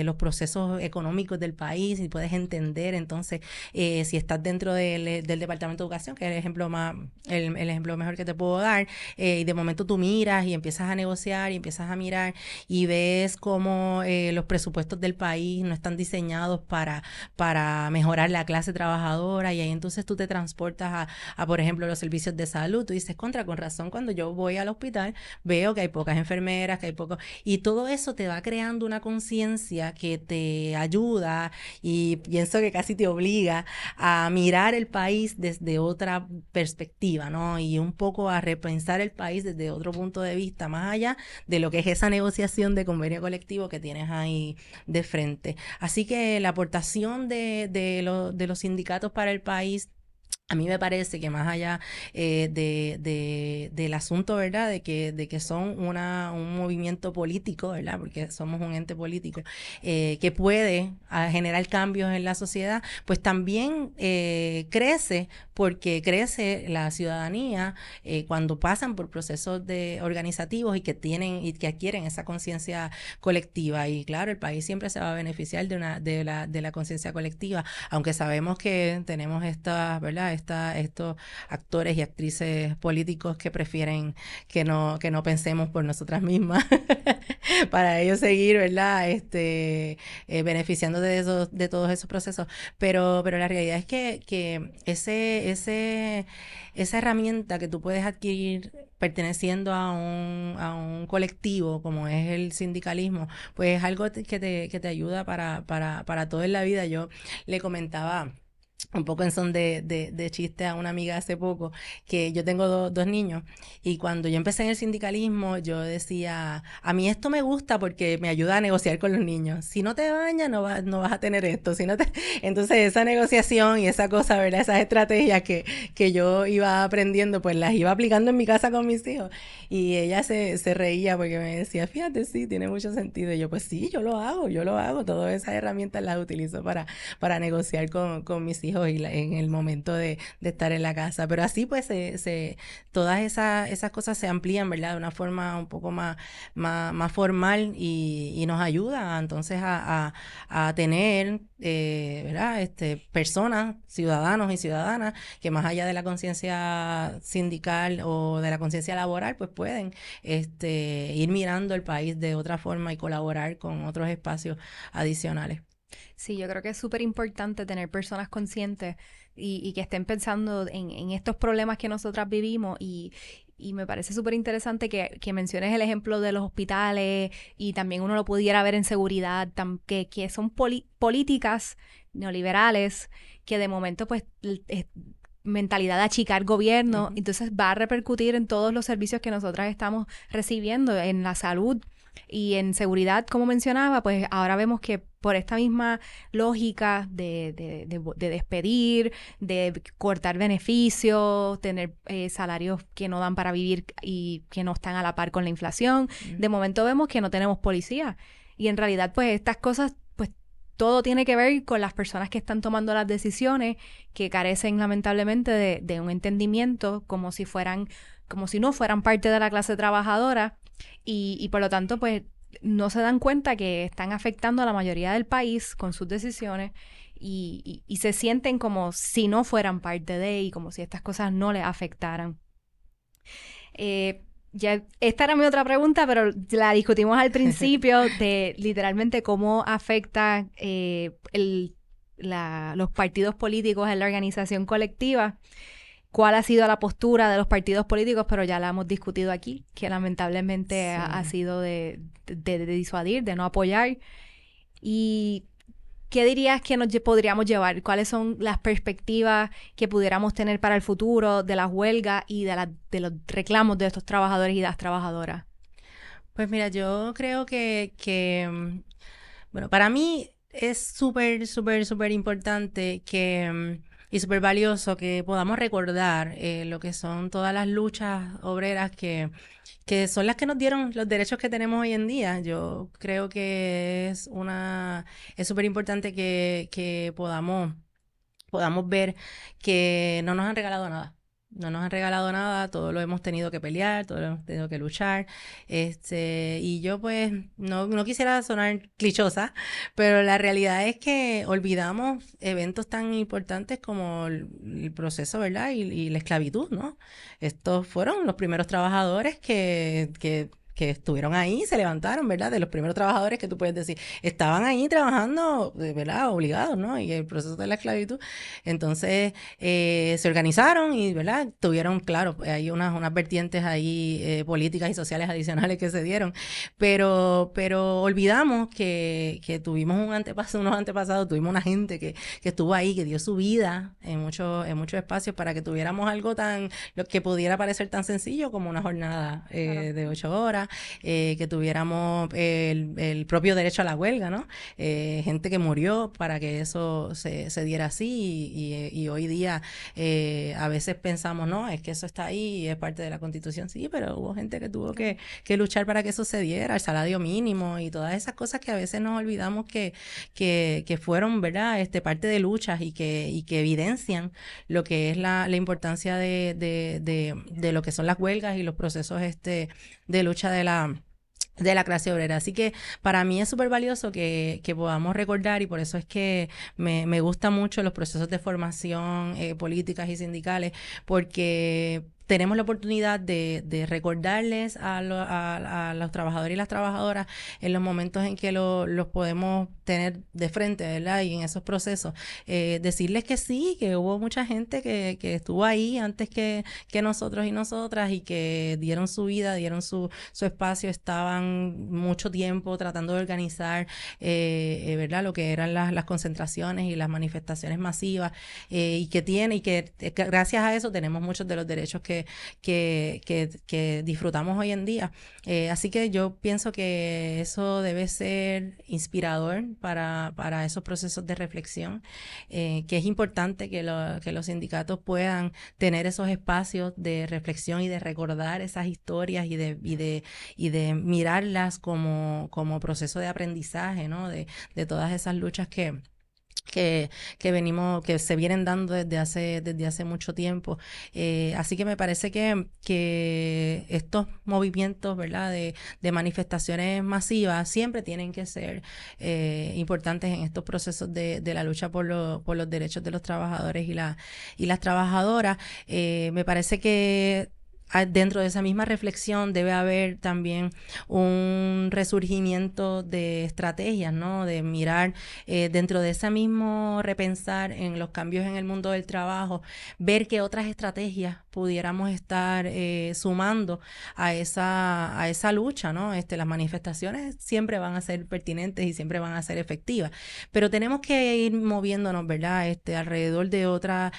los procesos económicos del país y puedes entender, entonces, si estás dentro del Departamento de Educación, que es el ejemplo mejor que te puedo dar, y de momento tú miras y empiezas a negociar y empiezas a mirar y ves cómo los presupuestos del país no están diseñados para mejorar la clase trabajadora, y ahí entonces tú te transportas por ejemplo, los servicios de salud. Tú dices, con razón, cuando yo voy al hospital veo que hay pocas enfermeras, que hay poco, y todo eso te va creando una conciencia que te ayuda y pienso que casi te obliga a mirar el país desde otra perspectiva, ¿no? Y un poco a repensar el país desde otro punto de vista, más allá de lo que es esa negociación de convenio colectivo que tienes ahí de frente. Así que la aportación de los sindicatos para el país, a mí me parece que más allá del asunto, ¿verdad?, de que son un movimiento político, ¿verdad?, porque somos un ente político que puede generar cambios en la sociedad, pues también crece porque crece la ciudadanía cuando pasan por procesos organizativos y que adquieren esa conciencia colectiva. Y claro, el país siempre se va a beneficiar de la conciencia colectiva, aunque sabemos que tenemos ¿verdad?, estos actores y actrices políticos que prefieren que no pensemos por nosotras mismas para ellos seguir, ¿verdad?, beneficiando de todos esos procesos. Pero la realidad es que esa herramienta que tú puedes adquirir perteneciendo a un colectivo como es el sindicalismo, pues es algo que te ayuda para todo en la vida. Yo le comentaba un poco en son de chiste a una amiga hace poco, que yo tengo dos niños, y cuando yo empecé en el sindicalismo, yo decía, a mí esto me gusta porque me ayuda a negociar con los niños. Si no te bañas, no vas a tener esto. Entonces, esa negociación y esa cosa, ¿verdad?, esas estrategias que yo iba aprendiendo, pues las iba aplicando en mi casa con mis hijos. Y ella se reía porque me decía, fíjate, sí, tiene mucho sentido. Y yo, pues sí, yo lo hago. Todas esas herramientas las utilizo para negociar con mis hijos y en el momento de estar en la casa. Pero así pues todas esas cosas se amplían, ¿verdad?, de una forma un poco más formal y nos ayuda entonces a tener, ¿verdad?, personas, ciudadanos y ciudadanas que más allá de la conciencia sindical o de la conciencia laboral, pues pueden ir mirando el país de otra forma y colaborar con otros espacios adicionales. Sí, yo creo que es súper importante tener personas conscientes y que estén pensando en estos problemas que nosotras vivimos y me parece súper interesante que menciones el ejemplo de los hospitales y también uno lo pudiera ver en seguridad, que son políticas neoliberales que de momento pues mentalidad de achicar gobierno, entonces va a repercutir en todos los servicios que nosotras estamos recibiendo, en la salud y en seguridad, como mencionaba, pues ahora vemos que por esta misma lógica de despedir, de cortar beneficios, tener salarios que no dan para vivir y que no están a la par con la inflación, de momento vemos que no tenemos policía. Y en realidad, pues estas cosas, pues todo tiene que ver con las personas que están tomando las decisiones, que carecen lamentablemente de un entendimiento como si no fueran parte de la clase trabajadora y por lo tanto pues no se dan cuenta que están afectando a la mayoría del país con sus decisiones y se sienten como si no fueran parte de y como si estas cosas no les afectaran. Ya, esta era mi otra pregunta, pero la discutimos al principio de literalmente cómo afecta los partidos políticos en la organización colectiva, cuál ha sido la postura de los partidos políticos, pero ya la hemos discutido aquí, que lamentablemente ha sido de disuadir, de no apoyar. Y ¿qué dirías que podríamos llevar? ¿Cuáles son las perspectivas que pudiéramos tener para el futuro de las huelgas y de los reclamos de estos trabajadores y las trabajadoras? Pues mira, yo creo bueno, para mí es súper, súper, súper importante y súper valioso que podamos recordar lo que son todas las luchas obreras que son las que nos dieron los derechos que tenemos hoy en día. Yo creo que es súper importante que podamos ver que no nos han regalado nada. No nos han regalado nada, todo lo hemos tenido que pelear, todo lo hemos tenido que luchar. Y yo pues no quisiera sonar clichosa, pero la realidad es que olvidamos eventos tan importantes como el proceso, ¿verdad? Y la esclavitud, ¿no? Estos fueron los primeros trabajadores que estuvieron ahí, se levantaron, ¿verdad? De los primeros trabajadores que tú puedes decir, estaban ahí trabajando, ¿verdad? Obligados, ¿no? Y el proceso de la esclavitud. Entonces, se organizaron y, ¿verdad? Tuvieron, claro, hay unas vertientes ahí políticas y sociales adicionales que se dieron, pero olvidamos que tuvimos unos antepasados, tuvimos una gente que estuvo ahí, que dio su vida en muchos espacios para que tuviéramos algo lo que pudiera parecer tan sencillo como una jornada de 8 horas, que tuviéramos el propio derecho a la huelga, ¿no? Gente que murió para que eso se diera así y hoy día a veces pensamos, no, es que eso está ahí y es parte de la Constitución, sí, pero hubo gente que tuvo que luchar para que eso se diera, el salario mínimo y todas esas cosas que a veces nos olvidamos que fueron, ¿verdad? Parte de luchas y que evidencian lo que es la importancia de lo que son las huelgas y los procesos de lucha de la clase obrera. Así que para mí es súper valioso que podamos recordar y por eso es que me gustan mucho los procesos de formación políticas y sindicales, porque tenemos la oportunidad de recordarles a los trabajadores y las trabajadoras en los momentos en que los podemos tener de frente, ¿verdad? Y en esos procesos, decirles que sí, que hubo mucha gente que estuvo ahí antes que nosotros y nosotras y que dieron su vida, dieron su espacio, estaban mucho tiempo tratando de organizar, ¿verdad? Lo que eran las concentraciones y las manifestaciones masivas, y que gracias a eso tenemos muchos de los derechos que disfrutamos hoy en día. Así que yo pienso que eso debe ser inspirador para esos procesos de reflexión, que es importante que los sindicatos puedan tener esos espacios de reflexión y de recordar esas historias y de mirarlas como proceso de aprendizaje, ¿no? De todas esas luchas que se vienen dando desde hace mucho tiempo. Así que me parece que estos movimientos, ¿verdad? De manifestaciones masivas siempre tienen que ser importantes en estos procesos de la lucha por los derechos de los trabajadores y las trabajadoras. Me parece que dentro de esa misma reflexión debe haber también un resurgimiento de estrategias, ¿no? De mirar dentro de ese mismo repensar en los cambios en el mundo del trabajo, ver qué otras estrategias pudiéramos estar sumando a esa lucha, ¿no? Las manifestaciones siempre van a ser pertinentes y siempre van a ser efectivas, pero tenemos que ir moviéndonos, ¿verdad? Alrededor de otros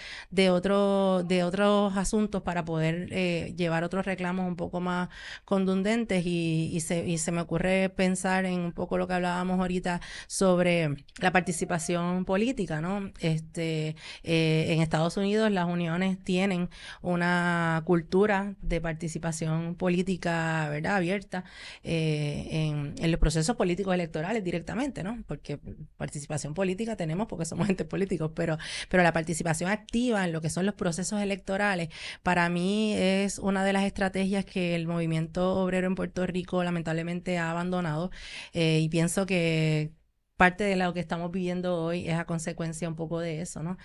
asuntos para poder llevar otros reclamos un poco más contundentes y se me ocurre pensar en un poco lo que hablábamos ahorita sobre la participación política, ¿no? En Estados Unidos las uniones tienen una cultura de participación política, ¿verdad? Abierta en los procesos políticos electorales directamente, ¿no? Porque participación política tenemos porque somos entes políticos, pero la participación activa en lo que son los procesos electorales, para mí es una de las estrategias que el movimiento obrero en Puerto Rico lamentablemente ha abandonado, y pienso que parte de lo que estamos viviendo hoy es a consecuencia un poco de eso, ¿no?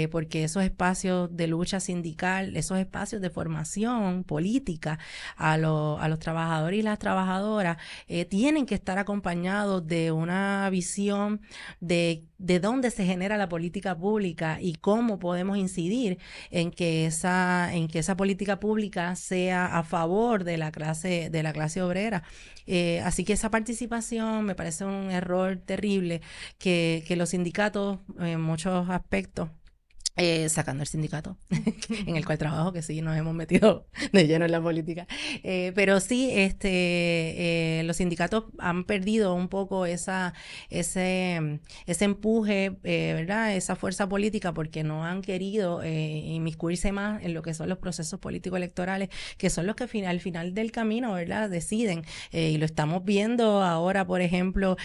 Porque esos espacios de lucha sindical, esos espacios de formación política a los trabajadores y las trabajadoras tienen que estar acompañados de una visión de dónde se genera la política pública y cómo podemos incidir en que esa política pública sea a favor de la clase obrera. Así que esa participación me parece un error terrible terrible que los sindicatos, en muchos aspectos, sacando el sindicato en el cual trabajo, que sí nos hemos metido de lleno en la política, pero sí los sindicatos han perdido un poco ese empuje, ¿verdad? Esa fuerza política, porque no han querido inmiscuirse más en lo que son los procesos políticos electorales, que son los que al final del camino, ¿verdad?, deciden, y lo estamos viendo ahora, por ejemplo,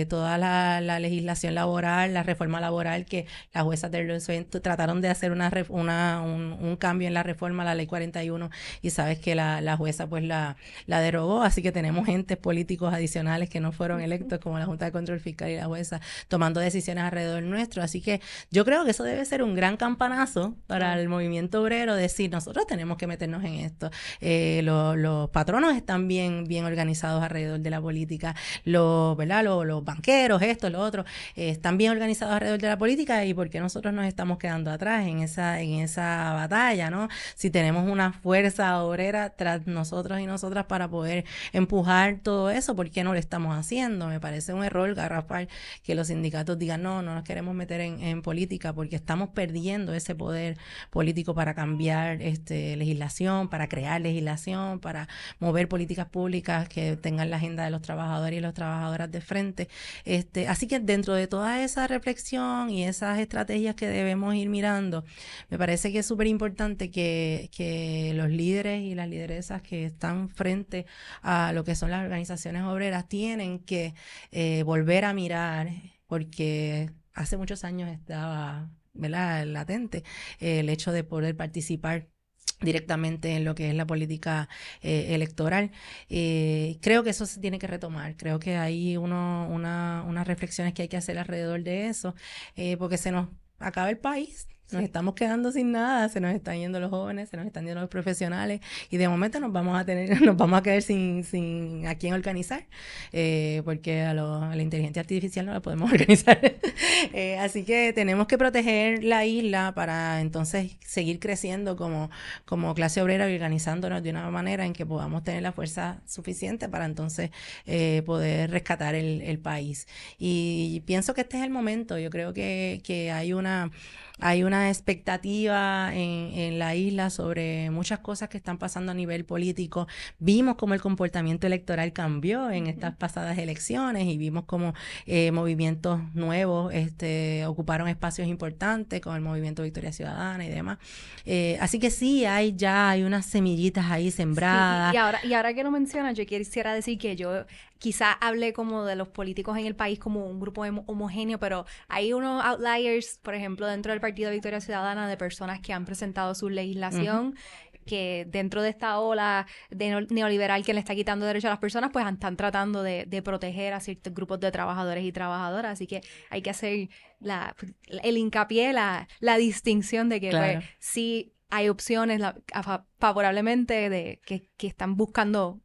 toda la legislación laboral, la reforma laboral que las juezas del trataron de hacer un cambio en la reforma a la ley 41 y sabes que la jueza pues la derogó, así que tenemos entes políticos adicionales que no fueron electos, como la Junta de Control Fiscal y la jueza, tomando decisiones alrededor nuestro, así que yo creo que eso debe ser un gran campanazo para el movimiento obrero, decir, nosotros tenemos que meternos en esto. Los patronos están bien organizados alrededor de la política, ¿verdad? Los banqueros, esto, lo otro, están bien organizados alrededor de la política, y ¿por qué nosotros nos estamos quedando atrás en esa batalla, ¿no? Si tenemos una fuerza obrera tras nosotros y nosotras para poder empujar todo eso, ¿por qué no lo estamos haciendo? Me parece un error garrafal que los sindicatos digan, no nos queremos meter en política, porque estamos perdiendo ese poder político para cambiar legislación, para crear legislación, para mover políticas públicas que tengan la agenda de los trabajadores y las trabajadoras de frente. Así que dentro de toda esa reflexión y esas estrategias que debemos ir mirando, me parece que es súper importante que los líderes y las lideresas que están frente a lo que son las organizaciones obreras tienen que volver a mirar, porque hace muchos años estaba, ¿verdad?, latente el hecho de poder participar directamente en lo que es la política electoral. Creo que eso se tiene que retomar. Creo que hay unas reflexiones que hay que hacer alrededor de eso, porque se nos acaba el país. Nos estamos quedando sin nada, se nos están yendo los jóvenes, se nos están yendo los profesionales, y de momento nos vamos a quedar sin a quién organizar, porque a la inteligencia artificial no la podemos organizar. Así que tenemos que proteger la isla para entonces seguir creciendo como clase obrera y organizándonos de una manera en que podamos tener la fuerza suficiente para entonces poder rescatar el país. Y pienso que este es el momento. Yo creo que hay una expectativa en la isla sobre muchas cosas que están pasando a nivel político. Vimos cómo el comportamiento electoral cambió en estas pasadas elecciones, y vimos cómo movimientos nuevos ocuparon espacios importantes, con el movimiento Victoria Ciudadana y demás. Así que sí, hay unas semillitas ahí sembradas. Sí, y ahora que lo mencionas, yo quisiera decir que yo quizá hablé como de los políticos en el país como un grupo homogéneo, pero hay unos outliers, por ejemplo, dentro del Partido Victoria Ciudadana, de personas que han presentado su legislación, que dentro de esta ola neoliberal que le está quitando derechos a las personas, pues están tratando de proteger a ciertos grupos de trabajadores y trabajadoras. Así que hay que hacer el hincapié, la distinción de que Claro. pues, sí hay opciones favorablemente que están buscando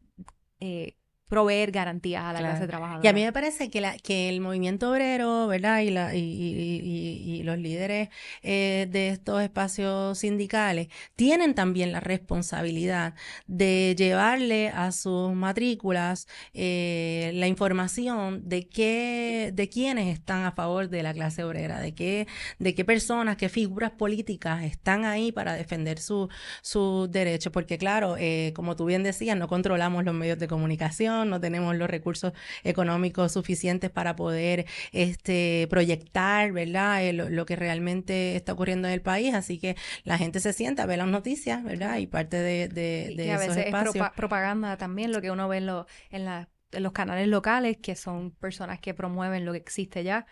proveer garantías a la clase trabajadora. Y a mí me parece que el movimiento obrero, ¿verdad?, y los líderes de estos espacios sindicales tienen también la responsabilidad de llevarle a sus matrículas la información de quiénes están a favor de la clase obrera, de qué personas, qué figuras políticas están ahí para defender sus derechos, porque claro, como tú bien decías, no controlamos los medios de comunicación, no tenemos los recursos económicos suficientes para poder proyectar, ¿verdad?, lo que realmente está ocurriendo en el país, así que la gente se sienta a ver las noticias, ¿verdad?, y parte de que a esos veces espacios. es propaganda también, lo que uno ve en los canales locales, que son personas que promueven lo que existe ya,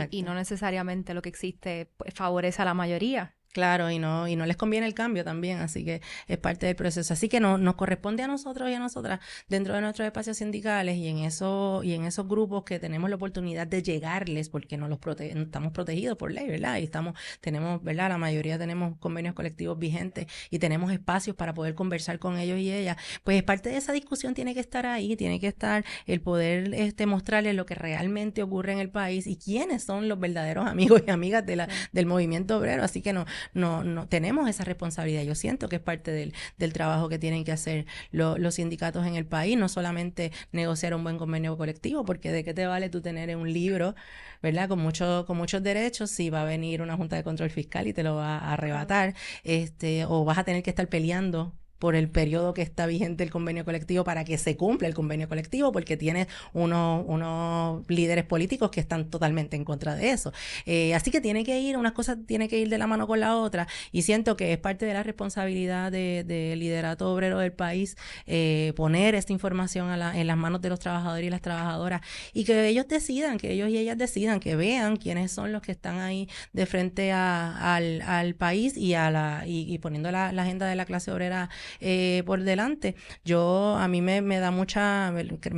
y no necesariamente lo que existe pues, favorece a la mayoría. Claro, y no les conviene el cambio también, así que es parte del proceso. Así que nos corresponde a nosotros y a nosotras, dentro de nuestros espacios sindicales y en esos grupos que tenemos la oportunidad de llegarles, porque no estamos protegidos por ley, ¿verdad? Y tenemos, ¿verdad? La mayoría tenemos convenios colectivos vigentes y tenemos espacios para poder conversar con ellos y ellas. Pues parte de esa discusión tiene que estar ahí, tiene que estar el poder mostrarles lo que realmente ocurre en el país y quiénes son los verdaderos amigos y amigas del movimiento obrero. Así que no tenemos esa responsabilidad. Yo siento que es parte del trabajo que tienen que hacer los sindicatos en el país, no solamente negociar un buen convenio colectivo, porque de qué te vale tú tener un libro, ¿verdad? Con muchos derechos, si va a venir una Junta de Control Fiscal y te lo va a arrebatar, o vas a tener que estar peleando por el periodo que está vigente el convenio colectivo para que se cumpla el convenio colectivo, porque tienes unos líderes políticos que están totalmente en contra de eso. Así que unas cosas tienen que ir de la mano con la otra, y siento que es parte de la responsabilidad del liderato obrero del país poner esta información en las manos de los trabajadores y las trabajadoras, y que ellos decidan, que ellos y ellas decidan, que vean quiénes son los que están ahí de frente al país y poniendo la agenda de la clase obrera por delante. A mí me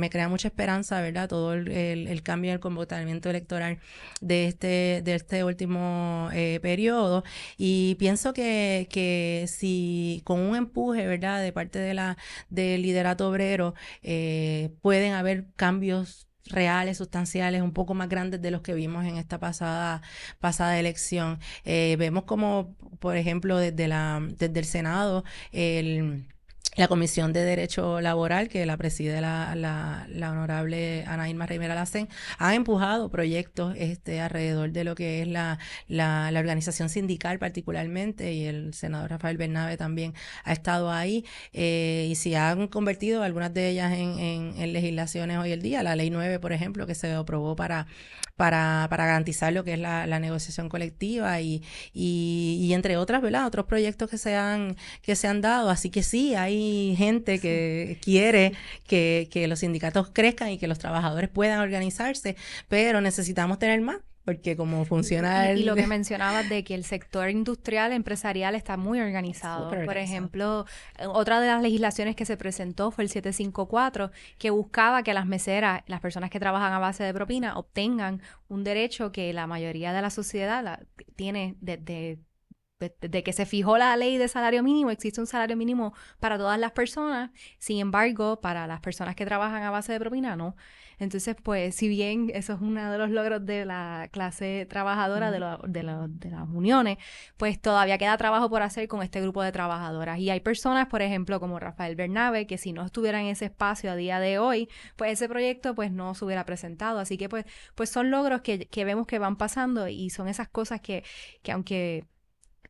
crea mucha esperanza, ¿verdad? Todo el cambio en el comportamiento electoral de este último periodo, y pienso que si con un empuje, ¿verdad?, de parte del liderato obrero, pueden haber cambios reales, sustanciales, un poco más grandes de los que vimos en esta pasada elección. Vemos como, por ejemplo, desde el Senado, la Comisión de Derecho Laboral, que la preside la honorable Ana Irma Rivera Lacén, ha empujado proyectos alrededor de lo que es la organización sindical particularmente, y el senador Rafael Bernabe también ha estado ahí, y se han convertido algunas de ellas en legislaciones hoy el día. La Ley 9, por ejemplo, que se aprobó para garantizar lo que es la negociación colectiva, y entre otras, ¿verdad?, otros proyectos que se han dado. Así que sí, hay gente que quiere que los sindicatos crezcan y que los trabajadores puedan organizarse, pero necesitamos tener más, porque como funciona y lo que mencionabas de que el sector industrial, empresarial está muy organizado. Súper organizado. Por ejemplo, otra de las legislaciones que se presentó fue el 754, que buscaba que las meseras, las personas que trabajan a base de propina, obtengan un derecho que la mayoría de la sociedad tiene desde que se fijó la ley de salario mínimo. Existe un salario mínimo para todas las personas, sin embargo, para las personas que trabajan a base de propina, no. Entonces, pues, si bien eso es uno de los logros de la clase trabajadora, de las uniones, pues todavía queda trabajo por hacer con este grupo de trabajadoras. Y hay personas, por ejemplo, como Rafael Bernabe, que si no estuviera en ese espacio a día de hoy, pues ese proyecto pues no se hubiera presentado. Así que pues son logros que vemos que van pasando, y son esas cosas que aunque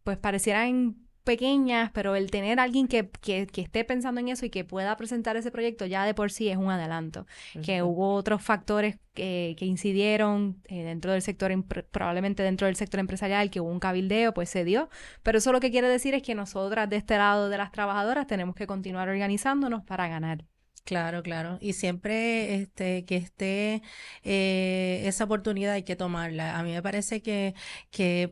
pues parecieran pequeñas, pero el tener a alguien que esté pensando en eso y que pueda presentar ese proyecto ya de por sí es un adelanto. Que hubo otros factores que incidieron dentro del sector, probablemente dentro del sector empresarial, que hubo un cabildeo, pues se dio. Pero eso lo que quiere decir es que nosotras de este lado de las trabajadoras tenemos que continuar organizándonos para ganar. Claro, claro. Y siempre que esté esa oportunidad hay que tomarla. A mí me parece que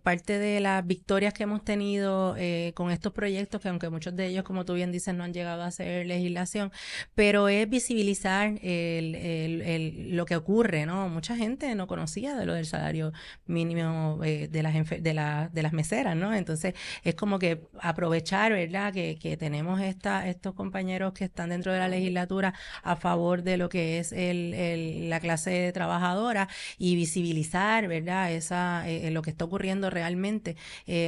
parte de las victorias que hemos tenido con estos proyectos, que aunque muchos de ellos, como tú bien dices, no han llegado a ser legislación, pero es visibilizar lo que ocurre, ¿no? Mucha gente no conocía de lo del salario mínimo de las meseras, ¿no? Entonces es como que aprovechar, ¿verdad?, que tenemos estos compañeros que están dentro de la legislatura a favor de lo que es la clase trabajadora, y visibilizar, ¿verdad?, lo que está ocurriendo realmente.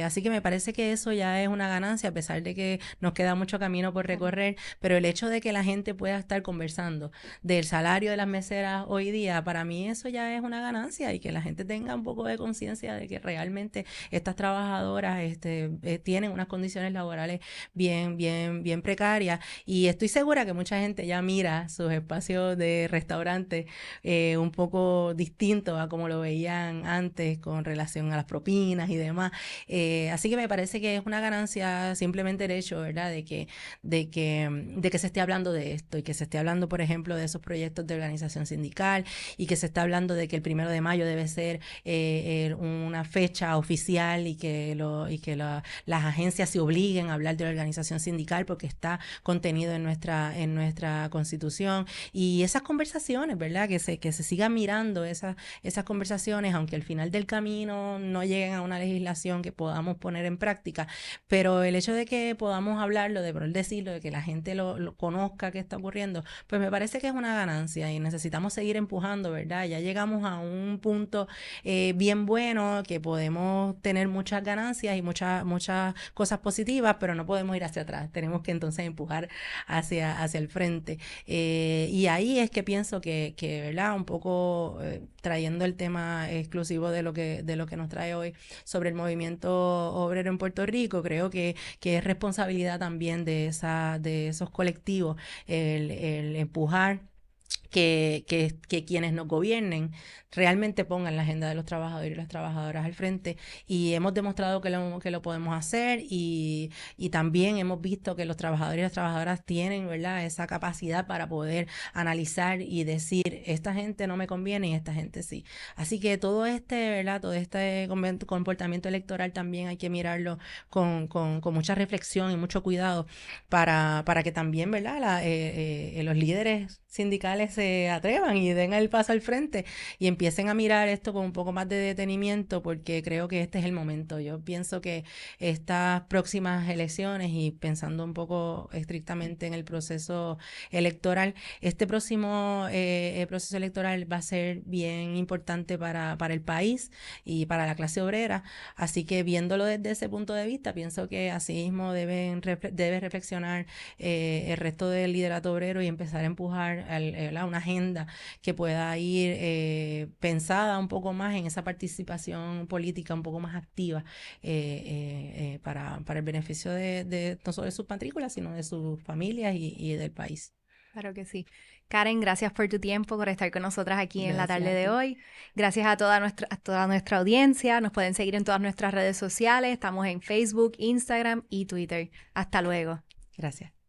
Así que me parece que eso ya es una ganancia, a pesar de que nos queda mucho camino por recorrer, pero el hecho de que la gente pueda estar conversando del salario de las meseras hoy día, para mí eso ya es una ganancia, y que la gente tenga un poco de conciencia de que realmente estas trabajadoras tienen unas condiciones laborales bien, bien, bien precarias, y estoy segura que mucha gente ya mira sus espacios de restaurante un poco distintos a como lo veían antes con relación a las propinas y demás. Así que me parece que es una ganancia simplemente el hecho, ¿verdad?, de que se esté hablando de esto, y que se esté hablando, por ejemplo, de esos proyectos de organización sindical, y que se está hablando de que el 1 de mayo debe ser una fecha oficial, y que las agencias se obliguen a hablar de la organización sindical, porque está contenido en nuestra Constitución, y esas conversaciones, ¿verdad? Que se sigan mirando esas conversaciones, aunque al final del camino no lleguen a una legislación que podamos poner en práctica, pero el hecho de que podamos hablarlo, de poder decirlo, de que la gente lo conozca qué está ocurriendo, pues me parece que es una ganancia y necesitamos seguir empujando, ¿verdad? Ya llegamos a un punto bien bueno, que podemos tener muchas ganancias y muchas cosas positivas, pero no podemos ir hacia atrás, tenemos que entonces empujar hacia el frente. Y ahí es que pienso que ¿verdad? Un poco trayendo el tema exclusivo de lo que nos trae hoy sobre el movimiento obrero en Puerto Rico, creo que es responsabilidad también de esos colectivos el empujar que quienes nos gobiernen realmente pongan la agenda de los trabajadores y las trabajadoras al frente, y hemos demostrado que lo podemos hacer, y también hemos visto que los trabajadores y las trabajadoras tienen, ¿verdad?, esa capacidad para poder analizar y decir, esta gente no me conviene y esta gente sí. Así que todo ¿verdad?, todo este comportamiento electoral también hay que mirarlo con mucha reflexión y mucho cuidado para que también, ¿verdad?, los líderes sindicales se atrevan y den el paso al frente y empiecen a mirar esto con un poco más de detenimiento, porque creo que este es el momento. Yo pienso que estas próximas elecciones, y pensando un poco estrictamente en el proceso electoral, este próximo proceso electoral va a ser bien importante para el país y para la clase obrera, así que viéndolo desde ese punto de vista, pienso que asimismo debe reflexionar el resto del liderato obrero y empezar a empujar a una agenda que pueda ir pensada un poco más en esa participación política un poco más activa para el beneficio de no solo de sus matrículas, sino de sus familias y del país. Claro que sí. Karen, gracias por tu tiempo, por estar con nosotras aquí en la Gracias tarde a de ti. hoy. Gracias a toda nuestra audiencia. Nos pueden seguir en todas nuestras redes sociales. Estamos en Facebook, Instagram y Twitter. Hasta luego. Gracias.